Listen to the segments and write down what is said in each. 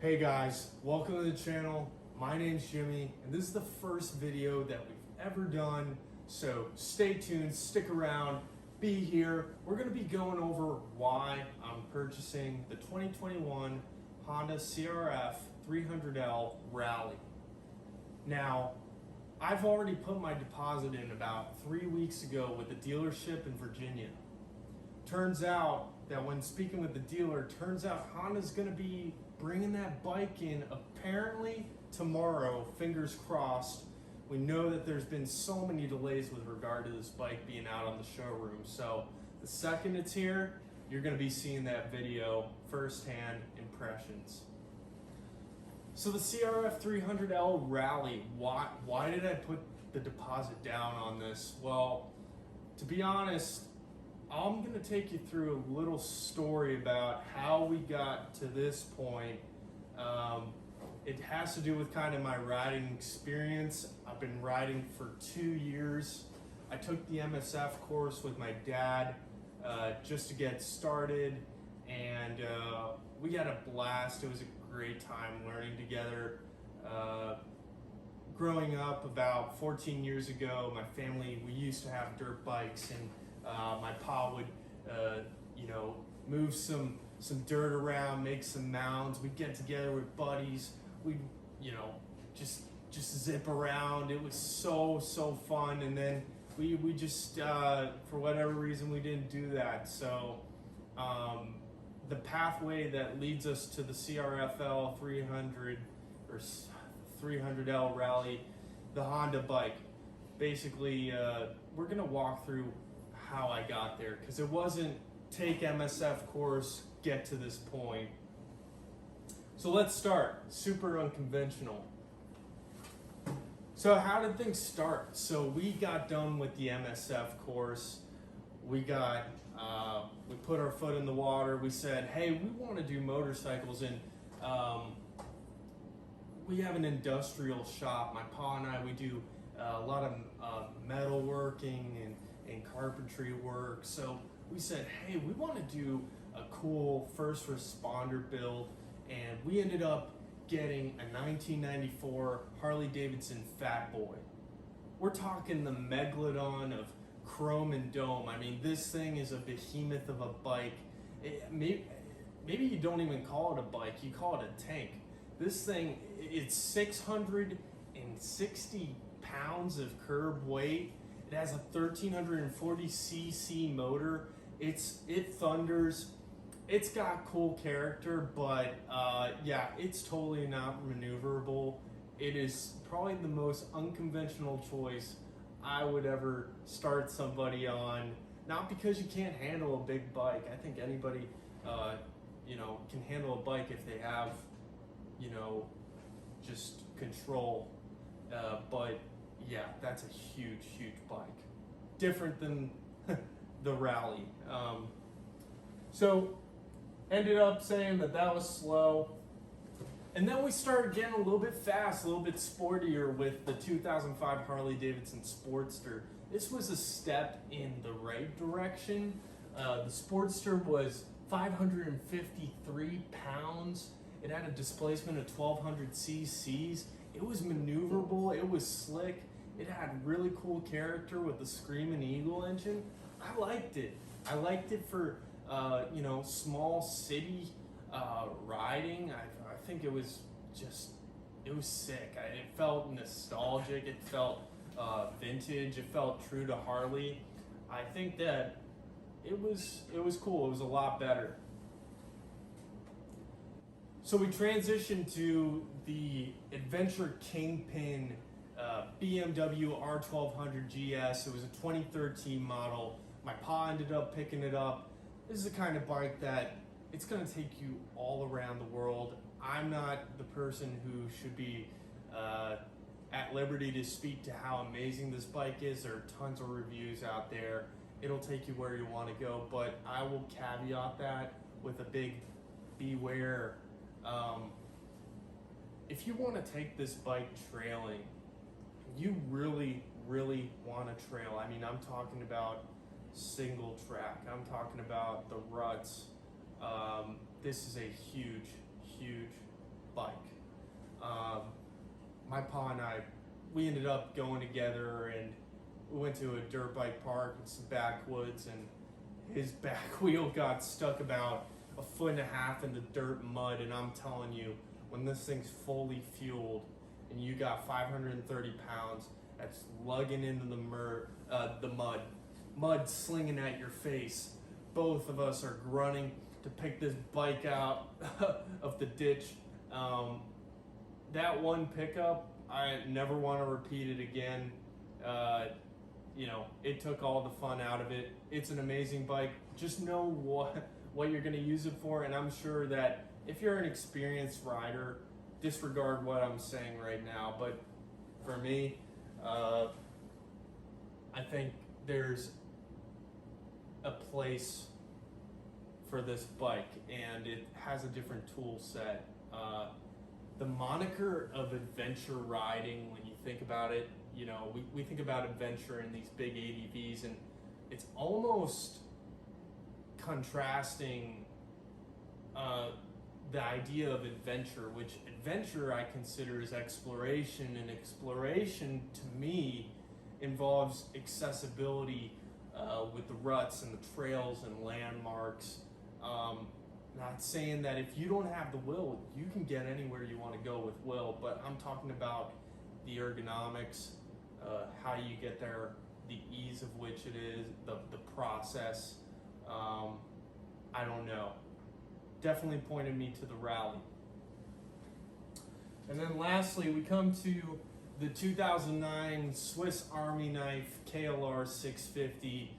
Hey guys, welcome to the channel. My name's Jimmy, and this is the first video that we've ever done. So stay tuned, stick around, be here. We're gonna be going over why I'm purchasing the 2021 Honda CRF 300L Rally. Now, I've already put my deposit in about 3 weeks ago with a dealership in Virginia. Turns out that when speaking with the dealer, turns out Honda's gonna be bringing that bike in apparently tomorrow, fingers crossed. We know that there's been so many delays with regard to this bike being out on the showroom. So the second it's here, you're gonna be seeing that video, firsthand impressions. So the CRF 300L Rally, why did I put the deposit down on this? Well, to be honest, I'm gonna take you through a little story about how we got to this point. It has to do with kind of my riding experience. I've been riding for 2 years. I took the MSF course with my dad just to get started, and we had a blast. It was a great time learning together. Growing up about 14 years ago, my family, we used to have dirt bikes, and my pa would, move some dirt around, make some mounds. We'd get together with buddies. We'd, just zip around. It was so fun. And then we just, for whatever reason, we didn't do that. So the pathway that leads us to the CRFL 300 or 300L Rally, the Honda bike, basically, we're gonna walk through how I got there, because it wasn't take MSF course, get to this point. So let's start, super unconventional. So how did things start? So we got done with the MSF course. We put our foot in the water. We said, hey, we want to do motorcycles, and we have an industrial shop. My pa and I, we do a lot of metalworking and carpentry work. So we said, hey, we want to do a cool first responder build, and we ended up getting a 1994 Harley Davidson Fatboy. We're talking the Megalodon of chrome and dome. I mean, this thing is a behemoth of a bike. Maybe you don't even call it a bike, you call it a tank. This thing, it's 660 pounds of curb weight. It has a 1340cc motor. It thunders. It's got cool character, but yeah, it's totally not maneuverable. It is probably the most unconventional choice I would ever start somebody on. Not because you can't handle a big bike. I think anybody, can handle a bike if they have, just control. But yeah, that's a huge bike. Different than the Rally. So ended up saying that was slow. And then we started getting a little bit fast, a little bit sportier with the 2005 Harley Davidson Sportster. This was a step in the right direction. The Sportster was 553 pounds. It had a displacement of 1200 cc's. It was maneuverable, it was slick. It had really cool character with the Screaming Eagle engine. I liked it. I liked it for, small city riding. I think it was sick. It felt nostalgic. It felt vintage. It felt true to Harley. I think that it was cool. It was a lot better. So we transitioned to the Adventure Kingpin BMW R1200 GS. It was a 2013 model. My pa ended up picking it up. This is the kind of bike that it's going to take you all around the world. I'm not the person who should be at liberty to speak to how amazing this bike is. There are tons of reviews out there. It'll take you where you want to go, but I will caveat that with a big beware. If you want to take this bike trailing, you really want to trail. I mean, I'm talking about single track. I'm talking about the ruts. This is a huge bike. My pa and I, we ended up going together, and we went to a dirt bike park in some backwoods, and his back wheel got stuck about 1.5 feet in the dirt and mud. And I'm telling you, when this thing's fully fueled and you got 530 pounds that's lugging into the mud slinging at your face, both of us are grunting to pick this bike out of the ditch. That one pickup, I never want to repeat it again. It took all the fun out of it. It's an amazing bike. Just know what you're going to use it for, and I'm sure that if you're an experienced rider, disregard what I'm saying right now. But for me, I think there's a place for this bike, and it has a different tool set. The moniker of adventure riding, when you think about it, we think about adventure in these big ADVs, and it's almost contrasting the idea of adventure, which adventure I consider is exploration, and exploration to me involves accessibility with the ruts and the trails and landmarks. Not saying that if you don't have the will, you can get anywhere you want to go with will, but I'm talking about the ergonomics, how you get there, the ease of which it is, the process. I don't know. Definitely pointed me to the rally. And then lastly, we come to the 2009 Swiss Army Knife KLR 650.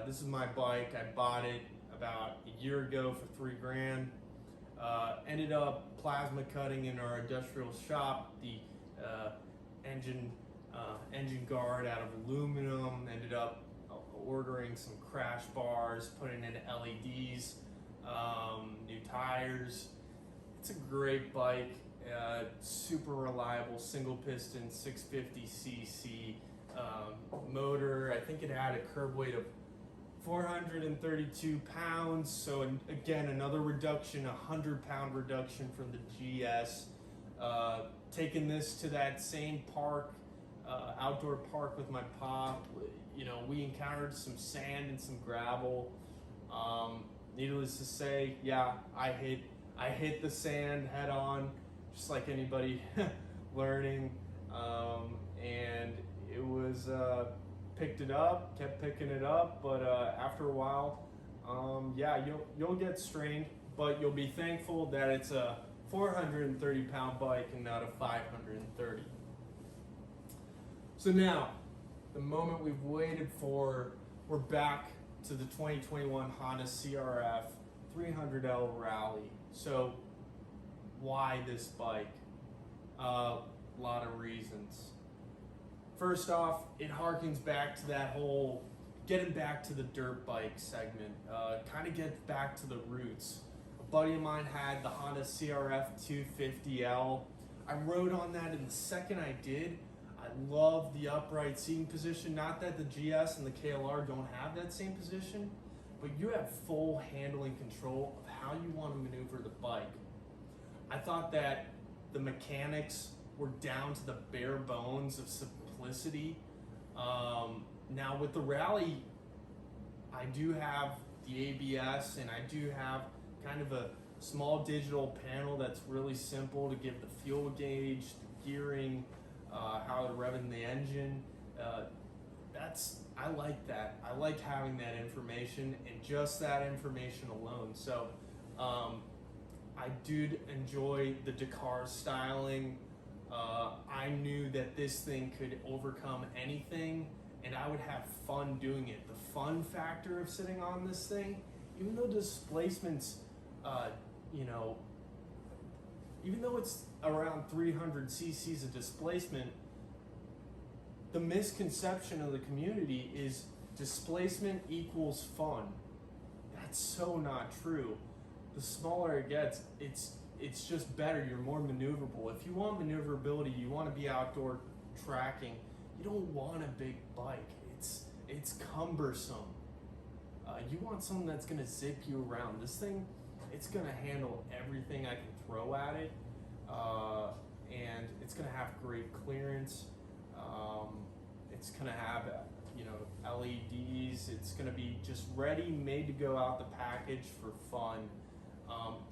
This is my bike. I bought it about a year ago for $3,000. Ended up plasma cutting in our industrial shop the engine guard out of aluminum. Ended up ordering some crash bars, putting in LEDs, new tires. It's a great bike, super reliable, single piston, 650cc motor. I think it had a curb weight of 432 pounds. So again, another reduction, 100-pound reduction from the GS. Taking this to that same park, outdoor park with my pa, we encountered some sand and some gravel. Needless to say, yeah, I hit the sand head on, just like anybody learning, and it was picked it up, kept picking it up, but after a while, you'll get strained, but you'll be thankful that it's a 430-pound bike and not a 530. So now, the moment we've waited for, we're back to the 2021 Honda CRF 300L Rally. So why this bike? A lot of reasons. First off, it harkens back to that whole getting back to the dirt bike segment, kind of gets back to the roots. A buddy of mine had the Honda CRF 250L. I rode on that, and the second I did, I love the upright seating position. Not that the GS and the KLR don't have that same position, but you have full handling control of how you want to maneuver the bike. I thought that the mechanics were down to the bare bones of simplicity. Now with the Rally, I do have the ABS, and I do have kind of a small digital panel that's really simple to give the fuel gauge, the gearing, how to rev in the engine. I like that. I like having that information, and just that information alone. So I do enjoy the Dakar styling. I knew that this thing could overcome anything, and I would have fun doing it. The fun factor of sitting on this thing, even though displacement's, even though it's around 300 cc's of displacement, the misconception of the community is displacement equals fun. That's so not true. The smaller it gets, it's just better. You're more maneuverable. If you want maneuverability, you want to be outdoor tracking, you don't want a big bike. It's cumbersome. You want something that's going to zip you around. This thing, it's going to handle everything I can throw at it. and it's going to have great clearance. It's going to have, you know, LEDs. It's going to be just ready, made to go out the package for fun,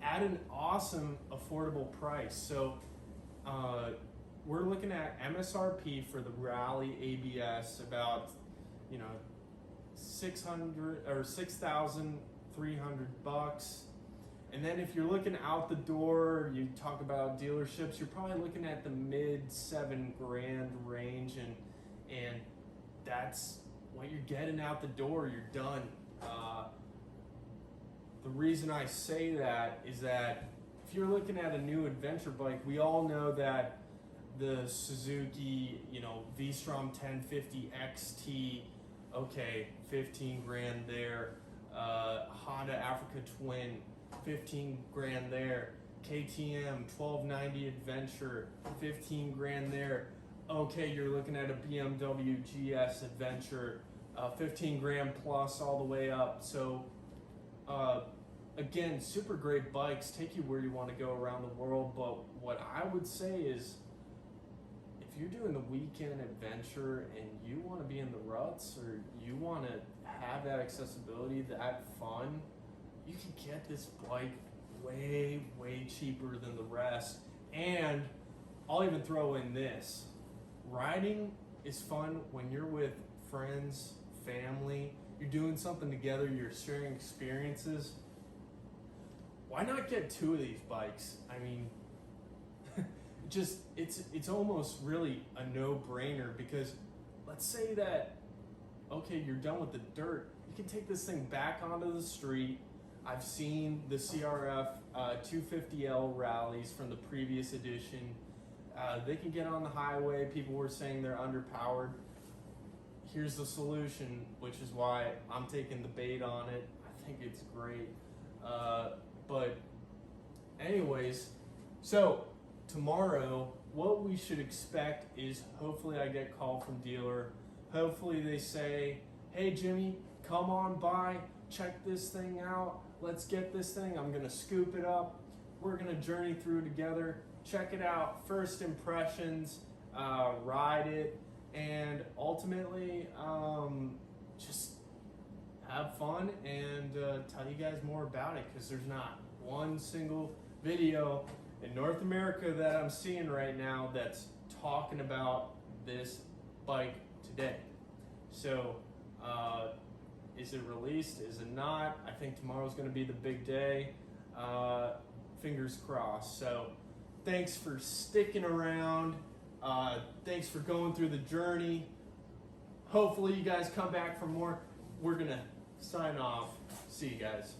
at an awesome, affordable price. So we're looking at MSRP for the Rally ABS about, you know, 600 or 6,300 bucks. And then if you're looking out the door, you talk about dealerships, you're probably looking at the mid $7,000 range, and that's what you're getting out the door. You're done. The reason I say that is that if you're looking at a new adventure bike, we all know that the Suzuki, you know, V-Strom 1050 XT, okay, 15 grand there. Honda Africa Twin, 15 grand there. KTM 1290 Adventure, 15 grand there. Okay, you're looking at a BMW GS Adventure, 15 grand plus all the way up. So again, super great bikes, take you where you want to go around the world. But what I would say is, if you're doing the weekend adventure and you want to be in the ruts, or you want to have that accessibility, that fun, you can get this bike way, way cheaper than the rest. And I'll even throw in this. Riding is fun when you're with friends, family, you're doing something together, you're sharing experiences. Why not get two of these bikes? I mean, just it's almost really a no-brainer, because let's say that, okay, you're done with the dirt, you can take this thing back onto the street. I've seen the CRF 250L rallies from the previous edition. They can get on the highway. People were saying they're underpowered. Here's the solution, which is why I'm taking the bait on it. I think it's great. But anyways, so tomorrow, what we should expect is, hopefully I get called from dealer. Hopefully they say, hey Jimmy, come on by, check this thing out. Let's get this thing. I'm gonna scoop it up. We're gonna journey through together. Check it out. First impressions, ride it, and ultimately just have fun and tell you guys more about it, because there's not one single video in North America that I'm seeing right now that's talking about this bike today. So is it released? Is it not? I think tomorrow's going to be the big day. Fingers crossed. So thanks for sticking around. Thanks for going through the journey. Hopefully you guys come back for more. We're going to sign off. See you guys.